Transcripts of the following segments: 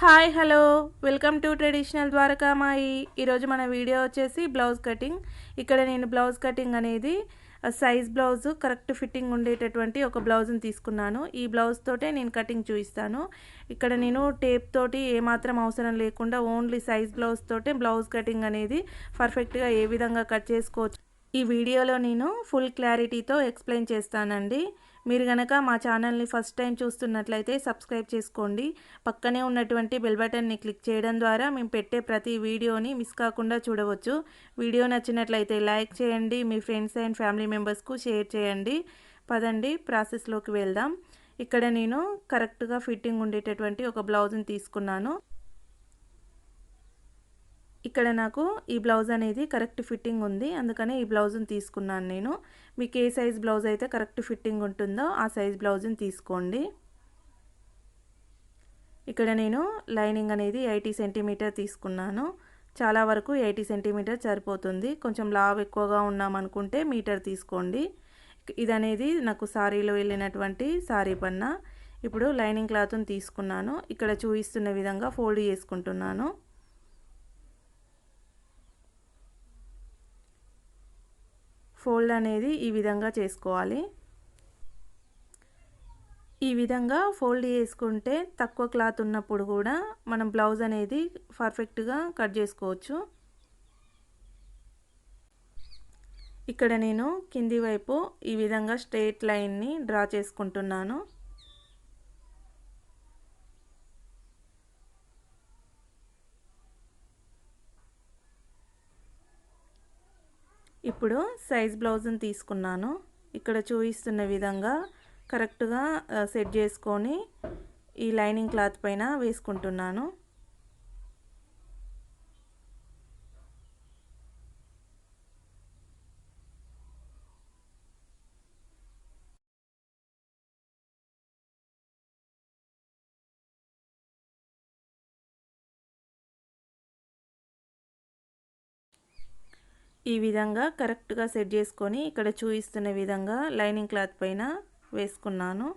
Hi hello welcome to traditional Dwarakamai. ఈరోజు మన video వచ్చేసి బ్లౌజ్ కటింగ్. ఇక్కడ నేను బ్లౌజ్ కటింగ్ అనేది సైజ్ బ్లౌజ్ కరెక్ట్ ఫిట్టింగ్ ఉండేటటువంటి ఒక బ్లౌజ్ని తీసుకున్నాను. ఈ బ్లౌజ్ తోటే నేను కటింగ్ చూపిస్తాను. ఇక్కడ నేను టేప్ తోటి ఏమాత్రం అవసరం లేకుండా ఓన్లీ సైజ్ బ్లౌజ్ తోటే బ్లౌజ్ కటింగ్ అనేది పర్ఫెక్ట్గా ఏ విధంగా కట్ చేసుకోవచ్చు ఈ వీడియోలో నేను ఫుల్ క్లారిటీతో ఎక్స్ప్లెయిన్ చేస్తానండి. మీరు గనక మా ఛానల్ని ఫస్ట్ టైం చూస్తున్నట్లయితే సబ్స్క్రైబ్ చేసుకోండి. పక్కనే ఉన్నటువంటి బెల్ బటన్ని క్లిక్ చేయడం ద్వారా మేము పెట్టే ప్రతి వీడియోని మిస్ కాకుండా చూడవచ్చు. వీడియో నచ్చినట్లయితే లైక్ చేయండి, మీ ఫ్రెండ్స్ అండ్ ఫ్యామిలీ మెంబర్స్కు షేర్ చేయండి. పదండి ప్రాసెస్లోకి వెళ్దాం. ఇక్కడ నేను కరెక్ట్గా ఫిట్టింగ్ ఉండేటటువంటి ఒక బ్లౌజ్ని తీసుకున్నాను. ఇక్కడ నాకు ఈ బ్లౌజ్ అనేది కరెక్ట్ ఫిట్టింగ్ ఉంది, అందుకనే ఈ బ్లౌజ్ని తీసుకున్నాను నేను. మీకు ఏ సైజ్ బ్లౌజ్ అయితే కరెక్ట్ ఫిట్టింగ్ ఉంటుందో ఆ సైజ్ బ్లౌజ్ని తీసుకోండి. ఇక్కడ నేను లైనింగ్ అనేది 80 సెంటీమీటర్ తీసుకున్నాను. చాలా వరకు 80 సెంటీమీటర్ సరిపోతుంది. కొంచెం లావ్ ఎక్కువగా ఉన్నామనుకుంటే మీటర్ తీసుకోండి. ఇది అనేది నాకు సారీలో వెళ్ళినటువంటి సారీ పన్నా. ఇప్పుడు లైనింగ్ క్లాత్ని తీసుకున్నాను. ఇక్కడ చూపిస్తున్న విధంగా ఫోల్డ్ చేసుకుంటున్నాను. ఫోల్డ్ అనేది ఈ విధంగా చేసుకోవాలి. ఈ విధంగా ఫోల్డ్ చేసుకుంటే తక్కువ క్లాత్ ఉన్నప్పుడు కూడా మనం బ్లౌజ్ అనేది పర్ఫెక్ట్గా కట్ చేసుకోవచ్చు. ఇక్కడ నేను కింది వైపు ఈ విధంగా స్ట్రెయిట్ లైన్ని డ్రా చేసుకుంటున్నాను. ఇప్పుడు సైజ్ బ్లౌజ్ని తీసుకున్నాను. ఇక్కడ చూపిస్తున్న విధంగా కరెక్ట్గా సెట్ చేసుకొని ఈ లైనింగ్ క్లాత్ పైన వేసుకుంటున్నాను. ఈ విధంగా కరెక్ట్గా సెట్ చేసుకొని ఇక్కడ చూపిస్తున్న విధంగా లైనింగ్ క్లాత్ పైన వేసుకున్నాను.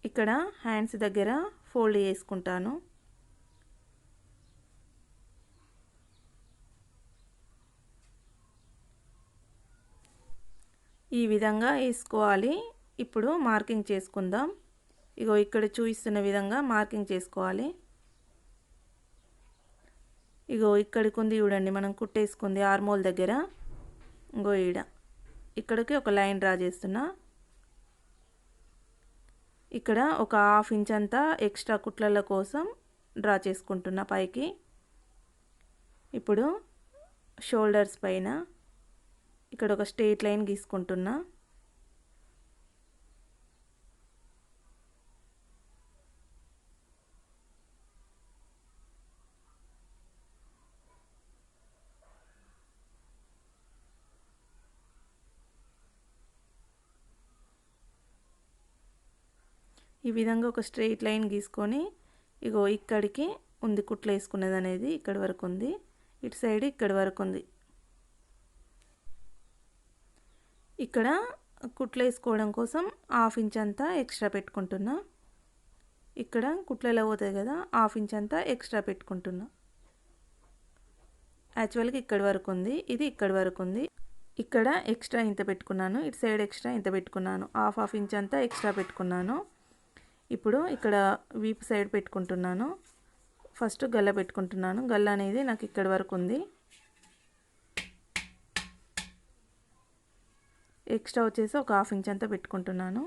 ఇక్కడ హ్యాండ్స్ దగ్గర ఫోల్డ్ చేసుకుంటాను. ఈ విధంగా వేసుకోవాలి. ఇప్పుడు మార్కింగ్ చేసుకుందాం. ఇగో ఇక్కడ చూపిస్తున్న విధంగా మార్కింగ్ చేసుకోవాలి. ఇగో ఇక్కడికి ఉంది చూడండి, మనం కుట్టేసుకుంది ఆర్మోల్ దగ్గర. ఇంకో ఇక్కడికి ఒక లైన్ డ్రా చేస్తున్నా. ఇక్కడ ఒక 1/2 ఇంచ్ అంతా ఎక్స్ట్రా కుట్లల కోసం డ్రా చేసుకుంటున్నా పైకి. ఇప్పుడు షోల్డర్స్ పైన ఇక్కడ ఒక స్ట్రెయిట్ లైన్ గీసుకుంటున్నా. ఈ విధంగా ఒక స్ట్రెయిట్ లైన్ గీసుకొని ఇగో ఇక్కడికి ఉంది కుట్లు వేసుకునేది అనేది, ఇక్కడి వరకు ఉంది. ఇటు సైడ్ ఇక్కడి వరకు ఉంది. ఇక్కడ కుట్లు వేసుకోవడం కోసం 1/2 ఇంచ్ అంతా ఎక్స్ట్రా పెట్టుకుంటున్నా. ఇక్కడ కుట్లలో పోతుంది కదా, 1/2 ఇంచ్ అంతా ఎక్స్ట్రా పెట్టుకుంటున్నా. యాక్చువల్గా ఇక్కడి వరకు ఉంది, ఇది ఇక్కడి వరకు ఉంది. ఇక్కడ ఎక్స్ట్రా ఇంత పెట్టుకున్నాను, ఇటు సైడ్ ఎక్స్ట్రా ఇంత పెట్టుకున్నాను. 1/2 ఇంచ్ అంతా ఎక్స్ట్రా పెట్టుకున్నాను. ఇప్పుడు ఇక్కడ వీపు సైడ్ పెట్టుకుంటున్నాను. ఫస్ట్ గల్ల పెట్టుకుంటున్నాను. గల్ల అనేది నాకు ఇక్కడ వరకు ఉంది. ఎక్స్ట్రా వచ్చేసి ఒక 1/2 ఇంచ్ అంతా పెట్టుకుంటున్నాను.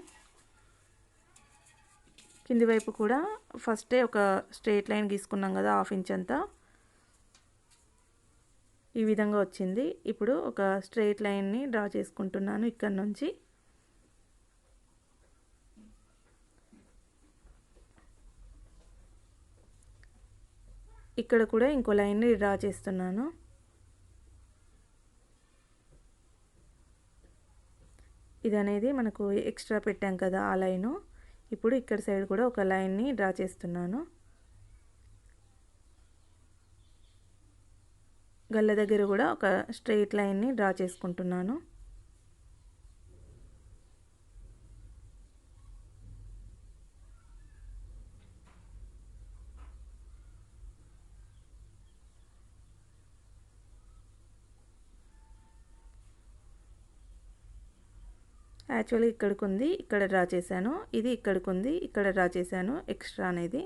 కింది వైపు కూడా ఫస్టే ఒక స్ట్రెయిట్ లైన్ గీసుకున్నాం కదా, 1/2 ఇంచ్ అంతా ఈ విధంగా వచ్చింది. ఇప్పుడు ఒక స్ట్రెయిట్ లైన్ని డ్రా చేసుకుంటున్నాను ఇక్కడ నుంచి. ఇక్కడ కూడా ఇంకో లైన్ని డ్రా చేస్తున్నాను. ఇది అనేది మనకు ఎక్స్ట్రా పెట్టాం కదా ఆ లైను. ఇప్పుడు ఇక్కడ సైడ్ కూడా ఒక లైన్ని డ్రా చేస్తున్నాను. గల్ల దగ్గర కూడా ఒక స్ట్రెయిట్ లైన్ని డ్రా చేసుకుంటున్నాను. యాక్చువల్లీ ఇక్కడికి ఉంది, ఇక్కడ డ్రా చేశాను. ఇది ఇక్కడికి ఉంది, ఇక్కడ డ్రా చేశాను ఎక్స్ట్రా అనేది.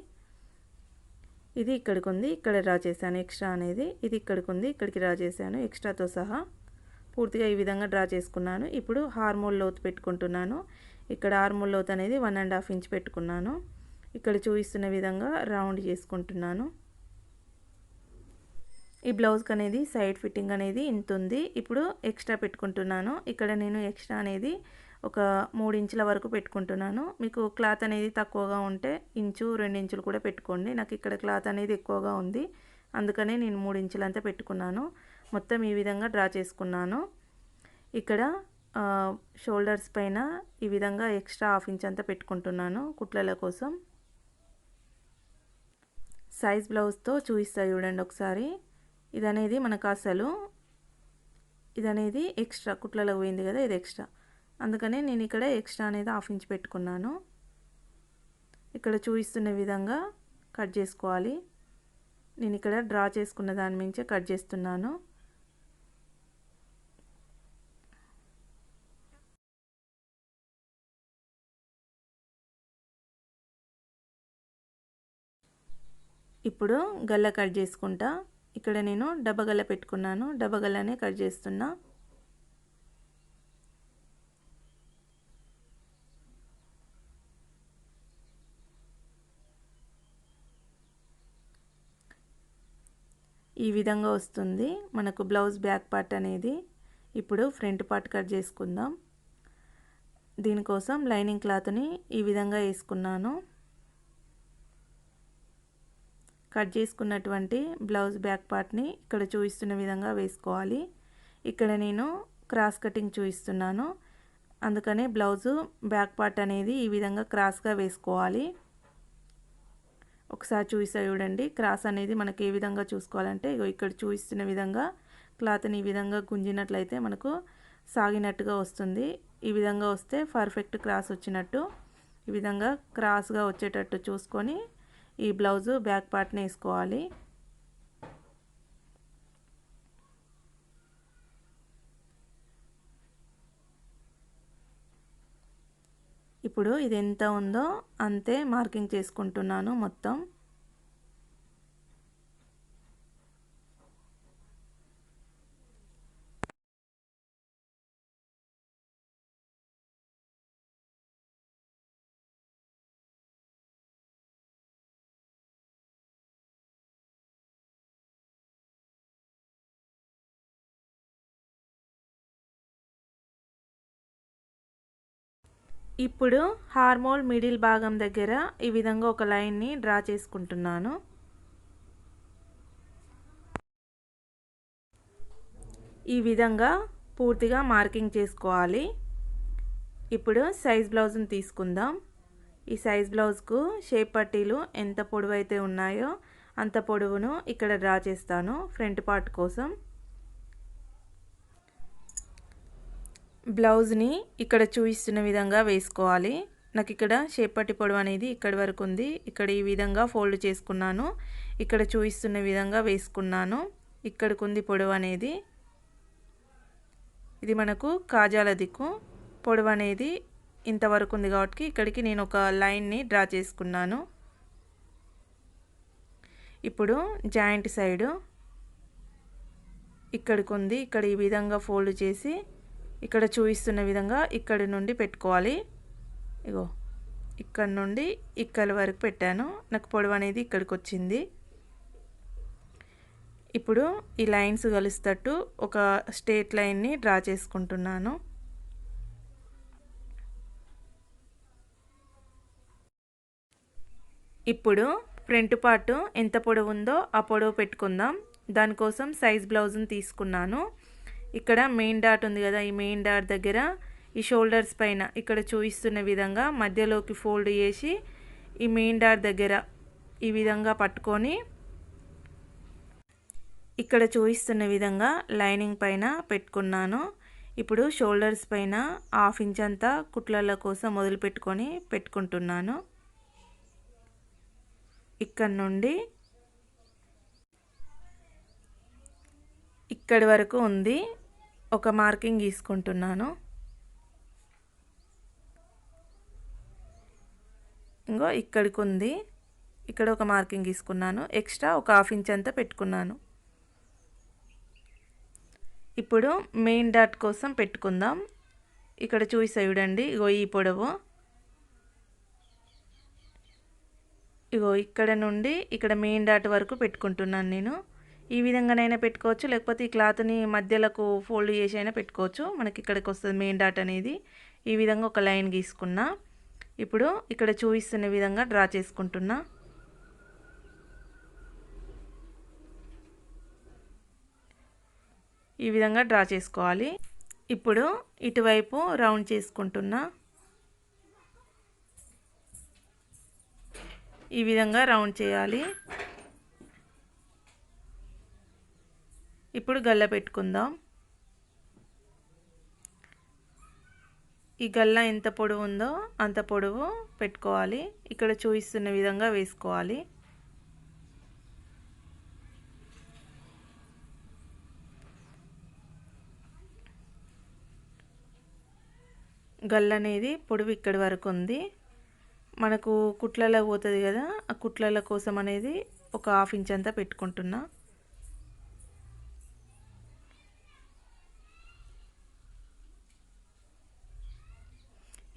ఇది ఇక్కడికి ఉంది, ఇక్కడ డ్రా చేశాను ఎక్స్ట్రా అనేది. ఇది ఇక్కడికి ఉంది, ఇక్కడికి డ్రా చేశాను ఎక్స్ట్రాతో సహా. పూర్తిగా ఈ విధంగా డ్రా చేసుకున్నాను. ఇప్పుడు హార్మోల్ లోతు పెట్టుకుంటున్నాను. ఇక్కడ హార్మోల్ లోతు అనేది 1.5 ఇంచ్ పెట్టుకున్నాను. ఇక్కడ చూపిస్తున్న విధంగా రౌండ్ చేసుకుంటున్నాను. ఈ బ్లౌజ్కి అనేది సైడ్ ఫిట్టింగ్ అనేది ఇంత ఉంది. ఇప్పుడు ఎక్స్ట్రా పెట్టుకుంటున్నాను. ఇక్కడ నేను ఎక్స్ట్రా అనేది ఒక 3 ఇంచుల వరకు పెట్టుకుంటున్నాను. మీకు క్లాత్ అనేది తక్కువగా ఉంటే 1-2 ఇంచులు కూడా పెట్టుకోండి. నాకు ఇక్కడ క్లాత్ అనేది ఎక్కువగా ఉంది, అందుకనే నేను 3 ఇంచులంతా పెట్టుకున్నాను. మొత్తం ఈ విధంగా డ్రా చేసుకున్నాను. ఇక్కడ షోల్డర్స్ పైన ఈ విధంగా ఎక్స్ట్రా 1/2 ఇంచ్ అంతా పెట్టుకుంటున్నాను కుట్లల కోసం. సైజ్ బ్లౌజ్తో చూపిస్తా చూడండి ఒకసారి. ఇదనేది మనకు అసలు ఇదనేది ఎక్స్ట్రా కుట్లలో పోయింది కదా, ఇది ఎక్స్ట్రా, అందుకనే నేను ఇక్కడ ఎక్స్ట్రా అనేది 1/2 ఇంచ్ పెట్టుకున్నాను. ఇక్కడ చూపిస్తున్న విధంగా కట్ చేసుకోవాలి. నేను ఇక్కడ డ్రా చేసుకున్న దాని మించే కట్ చేస్తున్నాను. ఇప్పుడు గల్ల కట్ చేసుకుంటా. ఇక్కడ నేను డబ్బగల్ల పెట్టుకున్నాను, డబ్బగల్లనే కట్ చేస్తున్నా. ఈ విధంగా వస్తుంది మనకు బ్లౌజ్ బ్యాక్ పార్ట్ అనేది. ఇప్పుడు ఫ్రంట్ పార్ట్ కట్ చేసుకుందాం. దీనికోసం లైనింగ్ క్లాత్ని ఈ విధంగా వేసుకున్నాను. కట్ చేసుకున్నటువంటి బ్లౌజ్ బ్యాక్ పార్ట్ని ఇక్కడ చూపిస్తున్న విధంగా వేసుకోవాలి. ఇక్కడ నేను క్రాస్ కటింగ్ చూపిస్తున్నాను, అందుకనే బ్లౌజు బ్యాక్ పార్ట్ అనేది ఈ విధంగా క్రాస్గా వేసుకోవాలి. ఒకసారి చూపిస్తా చూడండి. క్రాస్ అనేది మనకి ఏ విధంగా చూసుకోవాలంటే ఇక్కడ చూపిస్తున్న విధంగా క్లాత్ని ఈ విధంగా గుంజినట్లయితే మనకు సాగినట్టుగా వస్తుంది. ఈ విధంగా వస్తే పర్ఫెక్ట్ క్రాస్ వచ్చినట్టు. ఈ విధంగా క్రాస్గా వచ్చేటట్టు చూసుకొని ఈ బ్లౌజు బ్యాక్ పార్ట్ని వేసుకోవాలి. ఇప్పుడు ఇది ఎంత ఉందో అంతే మార్కింగ్ చేసుకుంటున్నాను మొత్తం. ఇప్పుడు హార్మోల్ మిడిల్ భాగం దగ్గర ఈ విధంగా ఒక లైన్ని డ్రా చేసుకుంటున్నాను. ఈ విధంగా పూర్తిగా మార్కింగ్ చేసుకోవాలి. ఇప్పుడు సైజ్ బ్లౌజ్ని తీసుకుందాం. ఈ సైజ్ బ్లౌజ్కు షేప్ పట్టీలు ఎంత పొడవు అయితే ఉన్నాయో అంత పొడవును ఇక్కడ డ్రా చేస్తాను ఫ్రంట్ పార్ట్ కోసం. బ్లౌజ్ని ఇక్కడ చూపిస్తున్న విధంగా వేసుకోవాలి. నాకు ఇక్కడ షేప్ పట్టి పొడవు అనేది ఇక్కడి వరకు ఉంది. ఇక్కడ ఈ విధంగా ఫోల్డ్ చేసుకున్నాను. ఇక్కడ చూపిస్తున్న విధంగా వేసుకున్నాను. ఇక్కడికి ఉంది పొడవు అనేది. ఇది మనకు కాజాల దిక్కు. పొడవు అనేది ఇంతవరకు ఉంది కాబట్టి ఇక్కడికి నేను ఒక లైన్ని డ్రా చేసుకున్నాను. ఇప్పుడు జాయింట్ సైడు ఇక్కడికి ఉంది. ఇక్కడ ఈ విధంగా ఫోల్డ్ చేసి ఇక్కడ చూపిస్తున్న విధంగా ఇక్కడి నుండి పెట్టుకోవాలి. ఇగో ఇక్కడ నుండి ఇక్కడి వరకు పెట్టాను. నాకు పొడవు అనేది ఇక్కడికి వచ్చింది. ఇప్పుడు ఈ లైన్స్ కలుస్తట్టు ఒక స్ట్రేట్ లైన్ని డ్రా చేసుకుంటున్నాను. ఇప్పుడు ఫ్రంట్ పార్ట్ ఎంత పొడవు ఉందో ఆ పొడవు పెట్టుకుందాం. దానికోసం సైజ్ బ్లౌజ్ని తీసుకున్నాను. ఇక్కడ మెయిన్ డాట్ ఉంది కదా, ఈ మెయిన్ డాట్ దగ్గర ఈ షోల్డర్స్ పైన ఇక్కడ చూపిస్తున్న విధంగా మధ్యలోకి ఫోల్డ్ చేసి ఈ మెయిన్ డాట్ దగ్గర ఈ విధంగా పట్టుకొని ఇక్కడ చూపిస్తున్న విధంగా లైనింగ్ పైన పెట్టుకున్నాను. ఇప్పుడు షోల్డర్స్ పైన 1/2 ఇంచ్ అంతా కుట్లల కోసం మొదలు పెట్టుకుంటున్నాను. ఇక్కడ నుండి ఇక్కడి వరకు ఉంది. ఒక మార్కింగ్ గీసుకుంటున్నాను. ఇంకో ఇక్కడికి ఉంది. ఇక్కడ ఒక మార్కింగ్ గీసుకున్నాను. ఎక్స్ట్రా ఒక 1/2 ఇంచ్ అంతా పెట్టుకున్నాను. ఇప్పుడు మెయిన్ డాట్ కోసం పెట్టుకుందాం. ఇక్కడ చూడండి, ఇగో ఈ పొడవు, ఇగో ఇక్కడ నుండి ఇక్కడ మెయిన్ డాట్ వరకు పెట్టుకుంటున్నాను నేను. ఈ విధంగానైనా పెట్టుకోవచ్చు, లేకపోతే ఈ క్లాత్ని మధ్యలకు ఫోల్డ్ చేసి అయినా పెట్టుకోవచ్చు. మనకి ఇక్కడికి వస్తుంది మెయిన్ డాట్ అనేది. ఈ విధంగా ఒక లైన్ గీసుకున్నా. ఇప్పుడు ఇక్కడ చూపిస్తున్న విధంగా డ్రా చేసుకుంటున్నా. ఈ విధంగా డ్రా చేసుకోవాలి. ఇప్పుడు ఇటువైపు రౌండ్ చేసుకుంటున్నా. ఈ విధంగా రౌండ్ చేయాలి. ఇప్పుడు గల్ల పెట్టుకుందాం. ఈ గల్ల ఎంత పొడవు ఉందో అంత పొడవు పెట్టుకోవాలి. ఇక్కడ చూపిస్తున్న విధంగా వేసుకోవాలి. గల్ల అనేది పొడవు ఇక్కడి వరకు ఉంది. మనకు కుట్లలో పోతుంది కదా, ఆ కుట్లల కోసం అనేది ఒక 1/2 ఇంచ్ అంతా పెట్టుకుంటున్నా.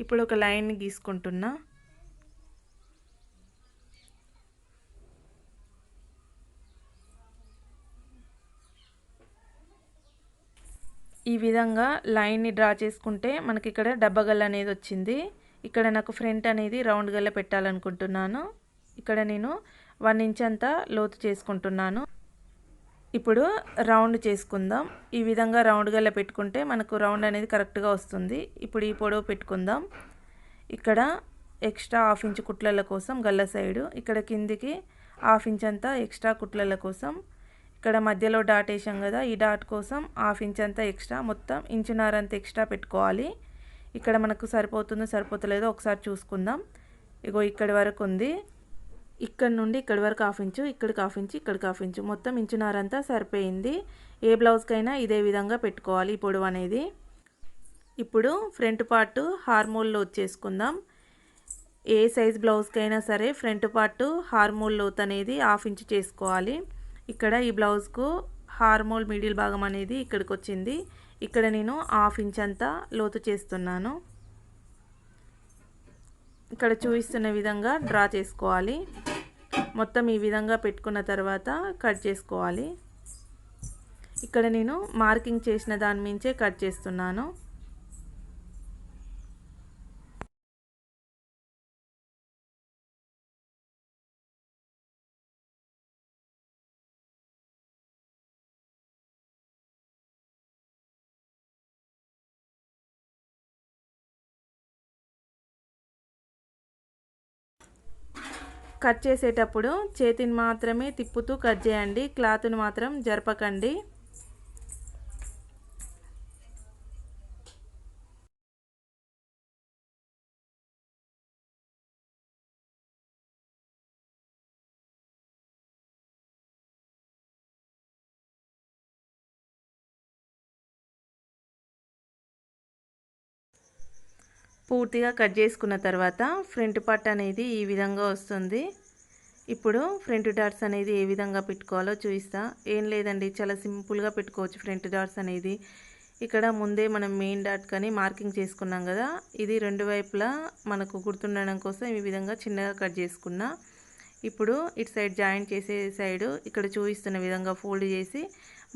ఇప్పుడు ఒక లైన్ గీసుకుంటున్నా. ఈ విధంగా లైన్ని డ్రా చేసుకుంటే మనకి ఇక్కడ డబ్బా గల్ల అనేది వచ్చింది. ఇక్కడ నాకు ఫ్రంట్ అనేది రౌండ్ గల్ల పెట్టాలనుకుంటున్నాను. ఇక్కడ నేను 1 ఇంచ్ అంతా లోతు చేసుకుంటున్నాను. ఇప్పుడు రౌండ్ చేసుకుందాం. ఈ విధంగా రౌండ్ గల్ల పెట్టుకుంటే మనకు రౌండ్ అనేది కరెక్ట్గా వస్తుంది. ఇప్పుడు ఈ పొడవు పెట్టుకుందాం. ఇక్కడ ఎక్స్ట్రా 1/2 ఇంచ్ కుట్లల కోసం గల్ల సైడు, ఇక్కడ కిందికి 1/2 ఇంచ్ అంతా ఎక్స్ట్రా కుట్లల కోసం. ఇక్కడ మధ్యలో డాట్ వేసాం కదా, ఈ డాట్ కోసం 1/2 ఇంచ్ అంతా ఎక్స్ట్రా, మొత్తం 1.5 ఇంచ్ అంత ఎక్స్ట్రా పెట్టుకోవాలి. ఇక్కడ మనకు సరిపోతుందో సరిపోతలేదో ఒకసారి చూసుకుందాం. ఇగో ఇక్కడి వరకు ఉంది. ఇక్కడ నుండి ఇక్కడి వరకు 1/2 ఇంచు, ఇక్కడికి 1/2 ఇంచు, ఇక్కడికి 1/2 ఇంచు, మొత్తం 1.5 ఇంచ్ అంతా సరిపోయింది. ఏ బ్లౌజ్కైనా ఇదే విధంగా పెట్టుకోవాలి ఈ పొడవు అనేది. ఇప్పుడు ఫ్రంట్ పార్ట్ హార్మోల్ లోతు చేసుకుందాం. ఏ సైజ్ బ్లౌజ్కైనా సరే ఫ్రంట్ పార్ట్ హార్మోల్ లోతు అనేది 1/2 ఇంచ్ చేసుకోవాలి. ఇక్కడ ఈ బ్లౌజ్కు హార్మోల్ మిడిల్ భాగం అనేది ఇక్కడికి వచ్చింది. ఇక్కడ నేను 1/2 ఇంచ్ అంతా లోతు చేస్తున్నాను. ఇక్కడ చూపిస్తున్న విధంగా డ్రా చేసుకోవాలి. మొత్తం ఈ విధంగా పెట్టుకున్న తర్వాత కట్ చేసుకోవాలి. ఇక్కడ నేను మార్కింగ్ చేసిన దాని మించే కట్ చేస్తున్నాను. కట్ చేసేటప్పుడు చేతిని మాత్రమే తిప్పుతూ కట్ చేయండి, క్లాత్ని మాత్రం జరపకండి. పూర్తిగా కట్ చేసుకున్న తర్వాత ఫ్రంట్ పార్ట్ అనేది ఈ విధంగా వస్తుంది. ఇప్పుడు ఫ్రంట్ డాట్స్ అనేది ఏ విధంగా పెట్టుకోవాలో చూపిస్తా. ఏం లేదండి, చాలా సింపుల్గా పెట్టుకోవచ్చు ఫ్రంట్ డాట్స్ అనేది. ఇక్కడ ముందే మనం మెయిన్ డాట్ కానీ మార్కింగ్ చేసుకున్నాం కదా, ఇది రెండు వైపులా మనకు గుర్తుండడం కోసం ఈ విధంగా చిన్నగా కట్ చేసుకున్నా. ఇప్పుడు ఇటు సైడ్ జాయింట్ చేసే సైడు ఇక్కడ చూపిస్తున్న విధంగా ఫోల్డ్ చేసి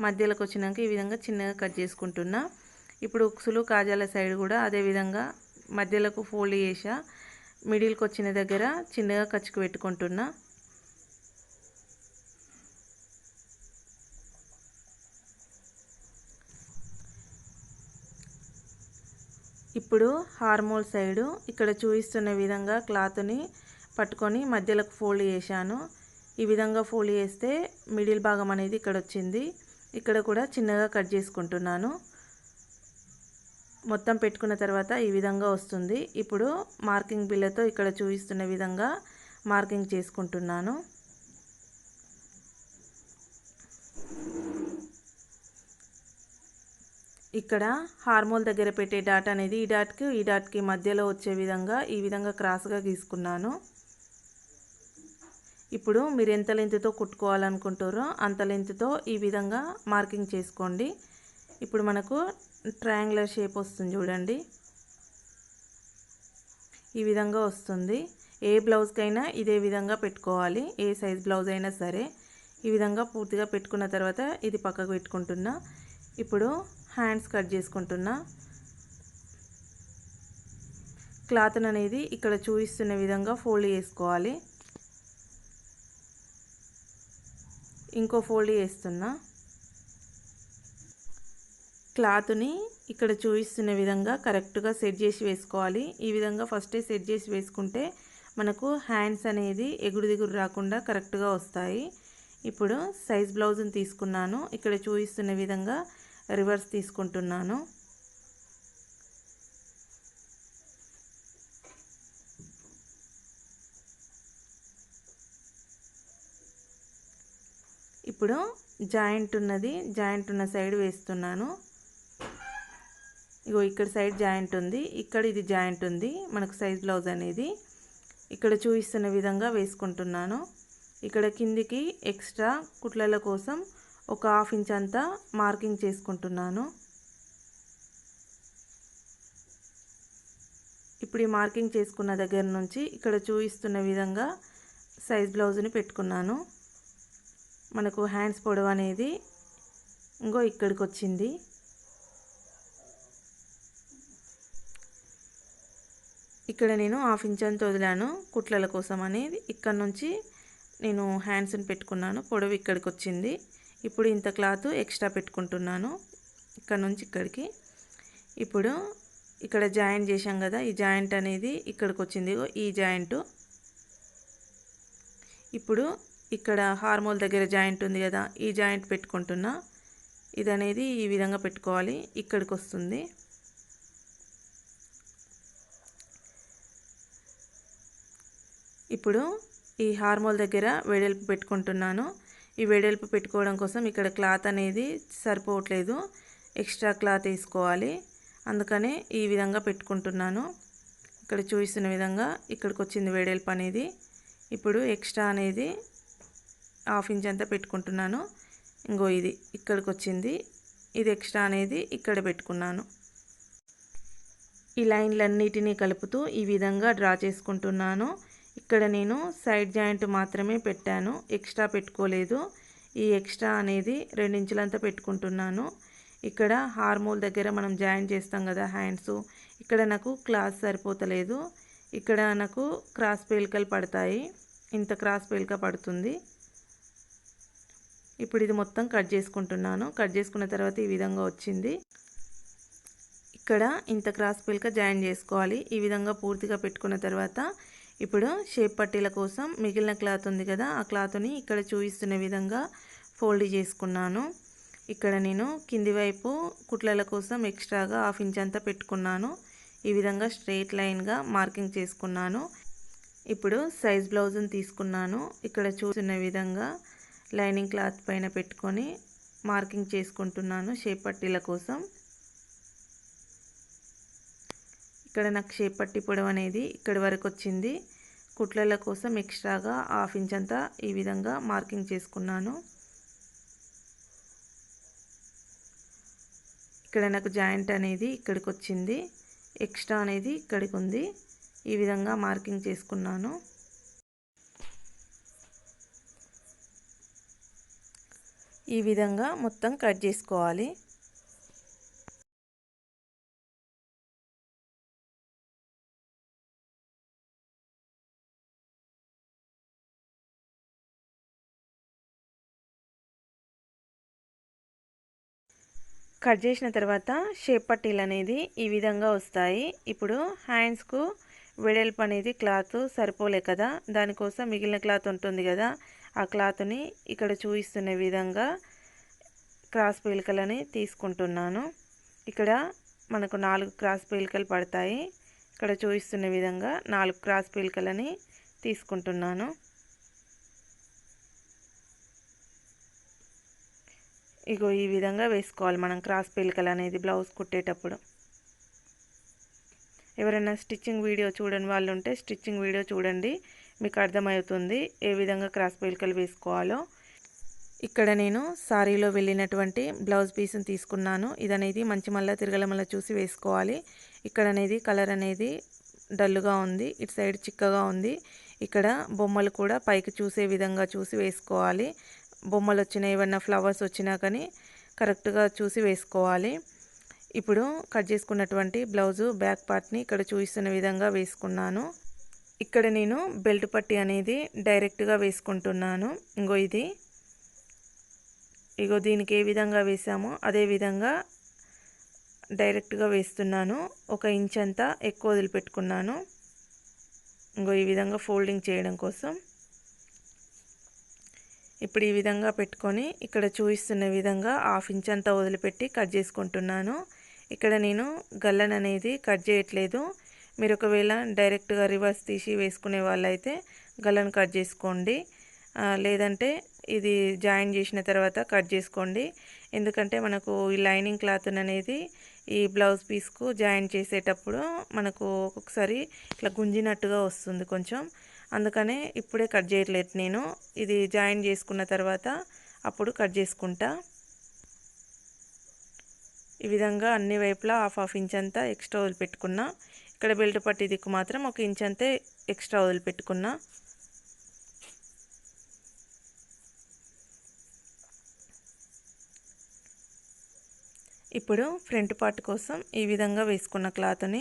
మధ్యలోకి వచ్చినాక ఈ విధంగా చిన్నగా కట్ చేసుకుంటున్నా. ఇప్పుడు ఉక్సులు కాజాల సైడ్ కూడా అదే విధంగా మధ్యలోకి ఫోల్డ్ చేసా, మిడిల్కి వచ్చిన దగ్గర చిన్నగా ఖర్చుకు పెట్టుకుంటున్నా. ఇప్పుడు హార్మోల్ సైడు ఇక్కడ చూపిస్తున్న విధంగా క్లాత్ని పట్టుకొని మధ్యలోకి ఫోల్డ్ చేశాను. ఈ విధంగా ఫోల్డ్ చేస్తే మిడిల్ భాగం అనేది ఇక్కడ వచ్చింది. ఇక్కడ కూడా చిన్నగా కట్ చేసుకుంటున్నాను. మొత్తం పెట్టుకున్న తర్వాత ఈ విధంగా వస్తుంది. ఇప్పుడు మార్కింగ్ బిల్లతో ఇక్కడ చూపిస్తున్న విధంగా మార్కింగ్ చేసుకుంటున్నాను. ఇక్కడ హార్మోల్ దగ్గర పెట్టే డాట్ అనేది ఈ డాట్కి మధ్యలో వచ్చే విధంగా ఈ విధంగా క్రాస్గా గీసుకున్నాను. ఇప్పుడు మీరు ఎంత లెంత్తో కుట్టుకోవాలనుకుంటారో అంత లెంత్తో ఈ విధంగా మార్కింగ్ చేసుకోండి. ఇప్పుడు మనకు ట్రయాంగులర్ షేప్ వస్తుంది చూడండి. ఈ విధంగా వస్తుంది. ఏ బ్లౌజ్కైనా ఇదే విధంగా పెట్టుకోవాలి. ఏ సైజ్ బ్లౌజ్ అయినా సరే ఈ విధంగా పూర్తిగా పెట్టుకున్న తర్వాత ఇది పక్కకు పెట్టుకుంటున్నా. ఇప్పుడు హ్యాండ్స్ కట్ చేసుకుంటున్నా. క్లాత్ అనేది ఇక్కడ చూపిస్తున్న విధంగా ఫోల్డ్ చేసుకోవాలి. ఇంకో ఫోల్డ్ చేస్తున్నా. క్లాత్ని ఇక్కడ చూపిస్తున్న విధంగా కరెక్ట్గా సెట్ చేసి వేసుకోవాలి. ఈ విధంగా ఫస్టే సెట్ చేసి వేసుకుంటే మనకు హ్యాండ్స్ అనేది ఎగుడు దిగుడు రాకుండా కరెక్ట్గా వస్తాయి. ఇప్పుడు సైజ్ బ్లౌజ్ని తీసుకున్నాను. ఇక్కడ చూపిస్తున్న విధంగా రివర్స్ తీసుకుంటున్నాను. ఇప్పుడు జాయింట్ ఉన్న సైడ్ వేస్తున్నాను. ఇగో ఇక్కడ సైడ్ జాయింట్ ఉంది, ఇక్కడ ఇది జాయింట్ ఉంది. మనకు సైజ్ బ్లౌజ్ అనేది ఇక్కడ చూపిస్తున్న విధంగా వేసుకుంటున్నాను. ఇక్కడ కిందికి ఎక్స్ట్రా కుట్లల కోసం ఒక 1/2 ఇంచ్ అంతా మార్కింగ్ చేసుకుంటున్నాను. ఇప్పుడు ఈ మార్కింగ్ చేసుకున్న దగ్గర నుంచి ఇక్కడ చూపిస్తున్న విధంగా సైజ్ బ్లౌజ్ని పెట్టుకున్నాను. మనకు హ్యాండ్స్ పొడవు అనేది ఇంకో ఇక్కడికి వచ్చింది. ఇక్కడ నేను 1/2 ఇంచ్ అంత వదిలాను కుట్లల కోసం అనేది. ఇక్కడ నుంచి నేను హ్యాండ్స్ని పెట్టుకున్నాను. పొడవు ఇక్కడికి వచ్చింది. ఇప్పుడు ఇంత క్లాత్ ఎక్స్ట్రా పెట్టుకుంటున్నాను ఇక్కడ నుంచి ఇక్కడికి. ఇప్పుడు ఇక్కడ జాయింట్ చేశాం కదా, ఈ జాయింట్ అనేది ఇక్కడికి వచ్చింది. ఈ జాయింట్ ఇప్పుడు ఇక్కడ హార్మోల్ దగ్గర జాయింట్ ఉంది కదా, ఈ జాయింట్ పెట్టుకుంటున్నా. ఇది అనేది ఈ విధంగా పెట్టుకోవాలి. ఇక్కడికి వస్తుంది. ఇప్పుడు ఈ హార్మోల్ దగ్గర వెడల్పు పెట్టుకుంటున్నాను. ఈ వెడల్పు పెట్టుకోవడం కోసం ఇక్కడ క్లాత్ అనేది సరిపోవట్లేదు, ఎక్స్ట్రా క్లాత్ వేసుకోవాలి. అందుకనే ఈ విధంగా పెట్టుకుంటున్నాను. ఇక్కడ చూపిస్తున్న విధంగా ఇక్కడికి వచ్చింది వెడల్పు అనేది. ఇప్పుడు ఎక్స్ట్రా అనేది 1/2 ఇంచ్ అంతా పెట్టుకుంటున్నాను. ఇంకో ఇది ఇక్కడికి వచ్చింది. ఇది ఎక్స్ట్రా అనేది ఇక్కడ పెట్టుకున్నాను. ఈ లైన్లన్నిటినీ కలుపుతూ ఈ విధంగా డ్రా చేసుకుంటున్నాను. ఇక్కడ నేను సైడ్ జాయింట్ మాత్రమే పెట్టాను, ఎక్స్ట్రా పెట్టుకోలేదు. ఈ ఎక్స్ట్రా అనేది 2 ఇంచులంతా పెట్టుకుంటున్నాను. ఇక్కడ హార్మోల్ దగ్గర మనం జాయింట్ చేస్తాం కదా హ్యాండ్స్, ఇక్కడ నాకు క్లాత్ సరిపోతలేదు. ఇక్కడ నాకు క్రాస్ పేలికలు పడతాయి. ఇంత క్రాస్ పేలిక పడుతుంది. ఇప్పుడు ఇది మొత్తం కట్ చేసుకుంటున్నాను. కట్ చేసుకున్న తర్వాత ఈ విధంగా వచ్చింది. ఇక్కడ ఇంత క్రాస్ పేలిక జాయిన్ చేసుకోవాలి. ఈ విధంగా పూర్తిగా పెట్టుకున్న తర్వాత ఇప్పుడు షేప్ పట్టీల కోసం మిగిలిన క్లాత్ ఉంది కదా, ఆ క్లాత్ని ఇక్కడ చూపిస్తున్న విధంగా ఫోల్డ్ చేసుకున్నాను. ఇక్కడ నేను కింది వైపు కుట్లల కోసం ఎక్స్ట్రాగా 1/2 ఇంచ్ అంతా పెట్టుకున్నాను. ఈ విధంగా స్ట్రెయిట్ లైన్గా మార్కింగ్ చేసుకున్నాను. ఇప్పుడు సైజ్ బ్లౌజ్ని తీసుకున్నాను. ఇక్కడ చూసిన విధంగా లైనింగ్ క్లాత్ పైన పెట్టుకొని మార్కింగ్ చేసుకుంటున్నాను షేప్ పట్టీల కోసం. ఇక్కడ నాకు షేప్ పట్టీ పొడవు అనేది ఇక్కడి వరకు వచ్చింది. కుట్లల కోసం ఎక్స్ట్రాగా 1/2 ఇంచ్ అంతా ఈ విధంగా మార్కింగ్ చేసుకున్నాను. ఇక్కడ నాకు జాయింట్ అనేది ఇక్కడికి వచ్చింది, ఎక్స్ట్రా అనేది ఇక్కడికి ఉంది. ఈ విధంగా మార్కింగ్ చేసుకున్నాను. ఈ విధంగా మొత్తం కట్ చేసుకోవాలి. కట్ చేసిన తర్వాత షేప్ పట్టీలు అనేది ఈ విధంగా వస్తాయి. ఇప్పుడు హ్యాండ్స్కు వెడల్పు అనేది క్లాత్ సరిపోలే కదా, దానికోసం మిగిలిన క్లాత్ ఉంటుంది కదా, ఆ క్లాత్ని ఇక్కడ చూపిస్తున్న విధంగా క్రాస్ పీలికలని తీసుకుంటున్నాను. ఇక్కడ మనకు 4 క్రాస్ పీలికలు పడతాయి. ఇక్కడ చూపిస్తున్న విధంగా 4 క్రాస్ పీలికలని తీసుకుంటున్నాను. ఇగో ఈ విధంగా వేసుకోవాలి మనం క్రాస్ పీలికలు అనేది బ్లౌజ్ కుట్టేటప్పుడు. ఎవరైనా స్టిచ్చింగ్ వీడియో చూడని వాళ్ళు ఉంటే స్టిచ్చింగ్ వీడియో చూడండి, మీకు అర్థమవుతుంది ఏ విధంగా క్రాస్ పీలికలు వేసుకోవాలో. ఇక్కడ నేను సారీలో వెళ్ళినటువంటి బ్లౌజ్ పీస్ని తీసుకున్నాను. ఇదనేది మంచి మళ్ళీ తిరగలమల్ల చూసి వేసుకోవాలి. ఇక్కడ అనేది కలర్ అనేది డల్గా ఉంది, ఇటు సైడ్ చిక్కగా ఉంది. ఇక్కడ బొమ్మలు కూడా పైకి చూసే విధంగా చూసి వేసుకోవాలి. బొమ్మలు వచ్చినా ఏమన్నా ఫ్లవర్స్ వచ్చినా కానీ కరెక్ట్గా చూసి వేసుకోవాలి. ఇప్పుడు కట్ చేసుకున్నటువంటి బ్లౌజు బ్యాక్ పార్ట్ని ఇక్కడ చూపిస్తున్న విధంగా వేసుకున్నాను. ఇక్కడ నేను బెల్ట్ పట్టీ అనేది డైరెక్ట్గా వేసుకుంటున్నాను. ఇగో దీనికి ఏ విధంగా వేసామో అదే విధంగా డైరెక్ట్గా వేస్తున్నాను. 1 ఇంచ్ అంతా ఎక్కువ వదిలిపెట్టుకున్నాను. ఈ విధంగా ఫోల్డింగ్ చేయడం కోసం. ఇప్పుడు ఈ విధంగా పెట్టుకొని ఇక్కడ చూపిస్తున్న విధంగా 1/2 ఇంచ్ అంతా వదిలిపెట్టి కట్ చేసుకుంటున్నాను. ఇక్కడ నేను గల్లన్ అనేది కట్ చేయట్లేదు. మీరు ఒకవేళ డైరెక్ట్గా రివర్స్ తీసి వేసుకునే వాళ్ళైతే గల్లన్ కట్ చేసుకోండి, లేదంటే ఇది జాయిన్ చేసిన తర్వాత కట్ చేసుకోండి. ఎందుకంటే మనకు ఈ లైనింగ్ క్లాత్ అనేది ఈ బ్లౌజ్ పీస్కు జాయిన్ చేసేటప్పుడు మనకు ఒక్కొక్కసారి ఇట్లా గుంజినట్టుగా వస్తుంది కొంచెం, అందుకనే ఇప్పుడే కట్ చేయట్లేదు నేను. ఇది జాయిన్ చేసుకున్న తర్వాత అప్పుడు కట్ చేసుకుంటా. ఈ విధంగా అన్ని వైపులా 1/2 ఇంచ్ అంతా ఎక్స్ట్రా వదిలిపెట్టుకున్నా. ఇక్కడ బెల్ట్ పట్టీ దిక్కు మాత్రం 1 ఇంచ్ అంతే ఎక్స్ట్రా వదిలిపెట్టుకున్నా. ఇప్పుడు ఫ్రంట్ పార్ట్ కోసం ఈ విధంగా వేసుకున్న క్లాత్ని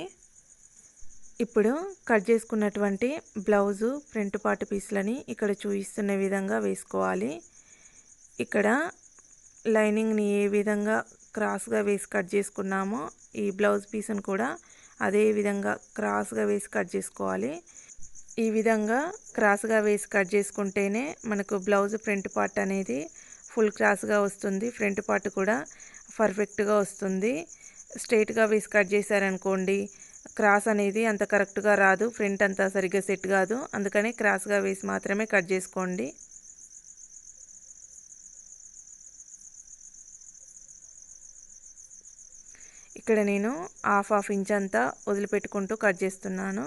ఇప్పుడు కట్ చేసుకున్నటువంటి బ్లౌజు ఫ్రంట్ పార్ట్ పీస్లని ఇక్కడ చూపిస్తున్న విధంగా వేసుకోవాలి. ఇక్కడ లైనింగ్ని ఏ విధంగా క్రాస్గా వేసి కట్ చేసుకున్నామో ఈ బ్లౌజ్ పీస్ని కూడా అదే విధంగా క్రాస్గా వేసి కట్ చేసుకోవాలి. ఈ విధంగా క్రాస్గా వేసి కట్ చేసుకుంటేనే మనకు బ్లౌజ్ ఫ్రంట్ పార్ట్ అనేది ఫుల్ క్రాస్గా వస్తుంది, ఫ్రంట్ పార్ట్ కూడా పర్ఫెక్ట్గా వస్తుంది. స్ట్రైట్గా వేసి కట్ చేశారనుకోండి క్రాస్ అనేది అంత కరెక్ట్గా రాదు, ఫ్రంట్ అంతా సరిగ్గా సెట్ కాదు. అందుకని క్రాస్గా వేసి మాత్రమే కట్ చేసుకోండి. ఇక్కడ నేను 1/2 ఇంచ్ అంతా వదిలిపెట్టుకుంటూ కట్ చేస్తున్నాను.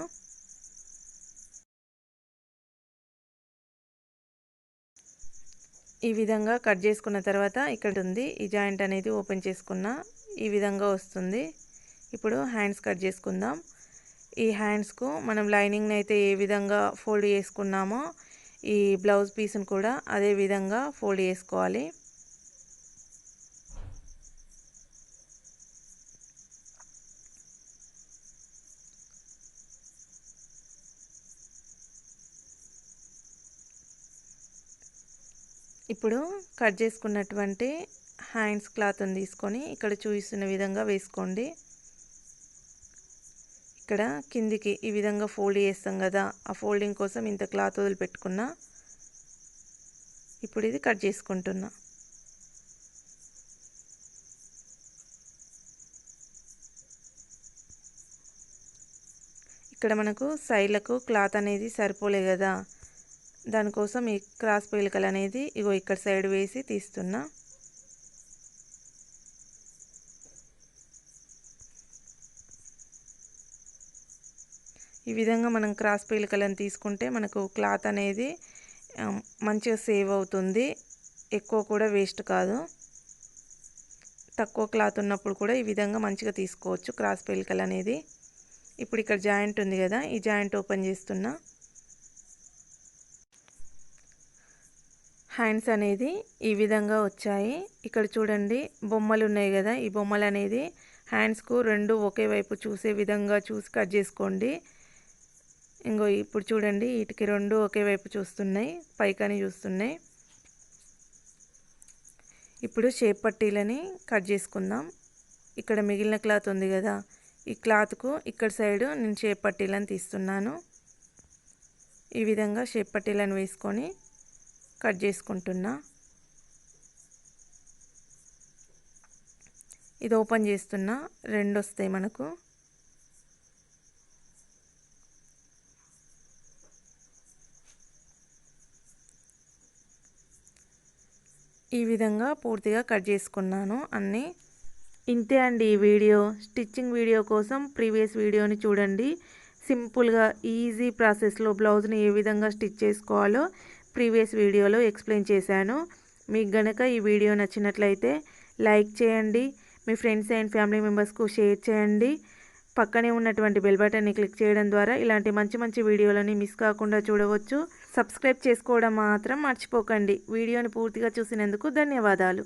ఈ విధంగా కట్ చేసుకున్న తర్వాత ఇక్కడ ఉంది ఈ జాయింట్ అనేది ఓపెన్ చేసుకున్న ఈ విధంగా వస్తుంది. ఇప్పుడు హ్యాండ్స్ కట్ చేసుకుందాం. ఈ హ్యాండ్స్కు మనం లైనింగ్ని అయితే ఏ విధంగా ఫోల్డ్ చేసుకున్నామో ఈ బ్లౌజ్ పీస్ని కూడా అదే విధంగా ఫోల్డ్ చేసుకోవాలి. ఇప్పుడు కట్ చేసుకున్నటువంటి హ్యాండ్స్ క్లాత్ని తీసుకొని ఇక్కడ చూపిస్తున్న విధంగా వేసుకోండి. ఇక్కడ కిందికి ఈ విధంగా ఫోల్డ్ చేస్తాం కదా, ఆ ఫోల్డింగ్ కోసం ఇంత క్లాత్ వదిలిపెట్టుకున్నా. ఇప్పుడు ఇది కట్ చేసుకుంటున్నా. ఇక్కడ మనకు సైడ్లకు క్లాత్ అనేది సరిపోలే కదా, దానికోసం ఈ క్రాస్ పీలికలు అనేది ఇగో ఇక్కడ సైడ్ వేసి తీస్తున్నా. ఈ విధంగా మనం క్రాస్ పీలికలను తీసుకుంటే మనకు క్లాత్ అనేది మంచిగా సేవ్ అవుతుంది, ఎక్కువ కూడా వేస్ట్ కాదు. తక్కువ క్లాత్ ఉన్నప్పుడు కూడా ఈ విధంగా మంచిగా తీసుకోవచ్చు క్రాస్ పీలికలు అనేది. ఇప్పుడు ఇక్కడ జాయింట్ ఉంది కదా, ఈ జాయింట్ ఓపెన్ చేస్తున్నా. హ్యాండ్స్ అనేది ఈ విధంగా వచ్చాయి. ఇక్కడ చూడండి బొమ్మలు ఉన్నాయి కదా, ఈ బొమ్మలు అనేది హ్యాండ్స్కు రెండు ఒకే వైపు చూసే విధంగా చూసి కట్ చేసుకోండి. ఇప్పుడు చూడండి వీటికి రెండు ఒకే వైపు చూస్తున్నాయి, పైకని చూస్తున్నాయి. ఇప్పుడు షేప్ పట్టీలని కట్ చేసుకుందాం. ఇక్కడ మిగిలిన క్లాత్ ఉంది కదా, ఈ క్లాత్కు ఇక్కడ సైడ్ నేను షేప్ పట్టీలను తీస్తున్నాను. ఈ విధంగా షేప్ పట్టీలను వేసుకొని కట్ చేసుకుంటున్నా. ఇది ఓపెన్ చేస్తున్నా, 2 వస్తాయి మనకు. ఈ విధంగా పూర్తిగా కట్ చేసుకున్నాను అన్నీ. ఇంతే అండి ఈ వీడియో. స్టిచ్చింగ్ వీడియో కోసం ప్రీవియస్ వీడియోని చూడండి. సింపుల్గా ఈజీ ప్రాసెస్లో బ్లౌజ్ని ఏ విధంగా స్టిచ్ చేసుకోవాలో ప్రీవియస్ వీడియోలో ఎక్స్ప్లెయిన్ చేశాను. మీకు గనక ఈ వీడియో నచ్చినట్లయితే లైక్ చేయండి, మీ ఫ్రెండ్స్ అండ్ ఫ్యామిలీ మెంబర్స్కు షేర్ చేయండి. పక్కనే ఉన్నటువంటి బెల్ బటన్ని క్లిక్ చేయడం ద్వారా ఇలాంటి మంచి మంచి వీడియోలని మిస్ కాకుండా చూడవచ్చు. సబ్స్క్రైబ్ చేసుకోవడం మాత్రం మర్చిపోకండి. వీడియోని పూర్తిగా చూసినందుకు ధన్యవాదాలు.